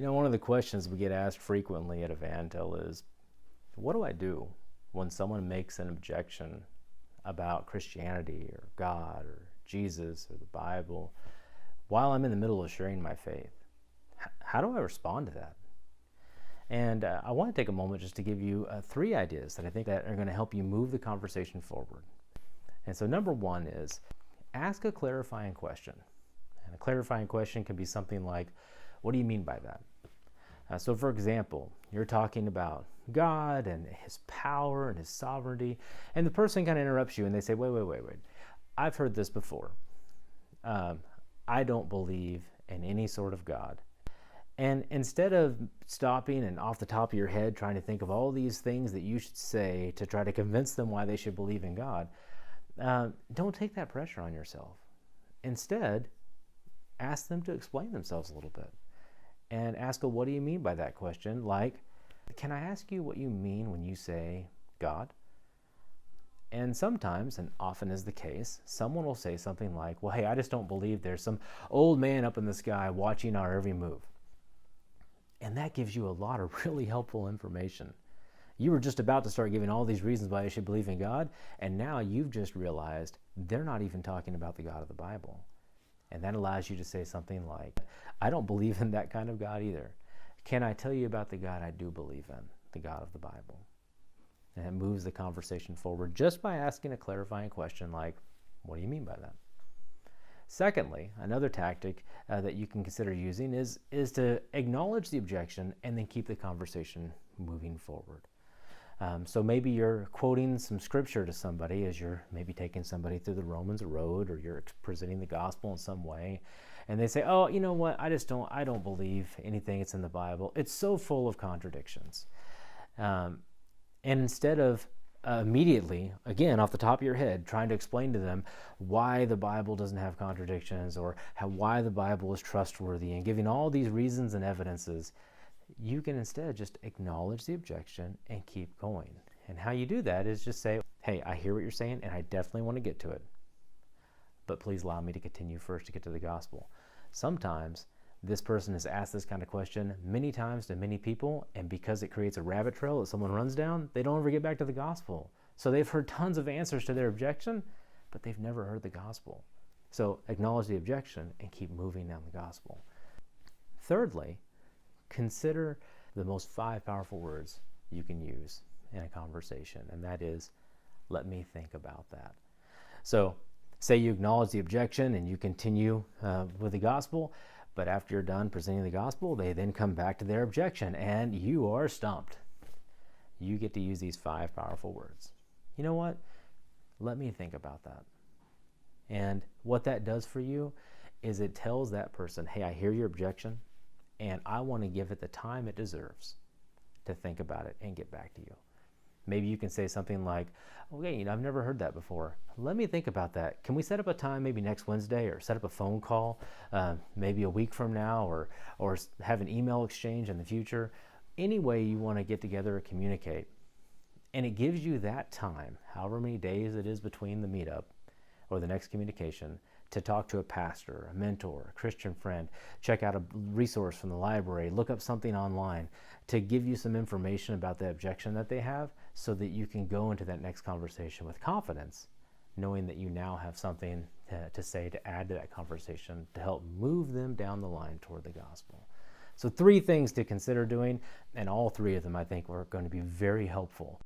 One of the questions we get asked frequently at EvanTell is, what do I do when someone makes an objection about Christianity or God or Jesus or the Bible while I'm in the middle of sharing my faith? How do I respond to that? And I want to take a moment just to give you 3 ideas that I think that are going to help you move the conversation forward. And so number 1 is ask a clarifying question. And a clarifying question can be something like, what do you mean by that? So for example, you're talking about God and his power and his sovereignty, and the person kind of interrupts you and they say, wait. I've heard this before. I don't believe in any sort of God. And instead of stopping and off the top of your head trying to think of all these things that you should say to try to convince them why they should believe in God, don't take that pressure on yourself. Instead, ask them to explain themselves a little bit. And ask them, what do you mean by that question? Like, can I ask you what you mean when you say God? And sometimes, and often is the case, someone will say something like, well, hey, I just don't believe there's some old man up in the sky watching our every move. And that gives you a lot of really helpful information. You were just about to start giving all these reasons why you should believe in God, and now you've just realized they're not even talking about the God of the Bible. And that allows you to say something like, I don't believe in that kind of God either. Can I tell you about the God I do believe in, the God of the Bible? And it moves the conversation forward just by asking a clarifying question like, what do you mean by that? Secondly, another tactic that you can consider using is to acknowledge the objection and then keep the conversation moving forward. So maybe you're quoting some scripture to somebody as you're maybe taking somebody through the Romans road, or you're presenting the gospel in some way, and they say, oh, you know what, I don't believe anything that's in the Bible. It's so full of contradictions. And instead of immediately, again, off the top of your head, trying to explain to them why the Bible doesn't have contradictions or why the Bible is trustworthy and giving all these reasons and evidences, you can instead just acknowledge the objection and keep going. And how you do that is just say, hey, I hear what you're saying and I definitely want to get to it, but please allow me to continue first to get to the gospel. Sometimes this person has asked this kind of question many times to many people, and because it creates a rabbit trail that someone runs down, they don't ever get back to the gospel. So they've heard tons of answers to their objection, but they've never heard the gospel. So acknowledge the objection and keep moving down the gospel. Thirdly, consider the most 5 powerful words you can use in a conversation, and that is, let me think about that. So say you acknowledge the objection and you continue with the gospel, but after you're done presenting the gospel, they then come back to their objection and you are stumped. You get to use these 5 powerful words. You know what? Let me think about that. And what that does for you is it tells that person, hey, I hear your objection, and I want to give it the time it deserves to think about it and get back to you. Maybe you can say something like, okay, I've never heard that before. Let me think about that. Can we set up a time maybe next Wednesday, or set up a phone call maybe a week from now, or have an email exchange in the future? Any way you want to get together or communicate. And it gives you that time, however many days it is between the meetup or the next communication, to talk to a pastor, a mentor, a Christian friend, check out a resource from the library, look up something online to give you some information about the objection that they have, so that you can go into that next conversation with confidence, knowing that you now have something to say to add to that conversation to help move them down the line toward the gospel. So 3 things to consider doing, and all 3 of them I think are going to be very helpful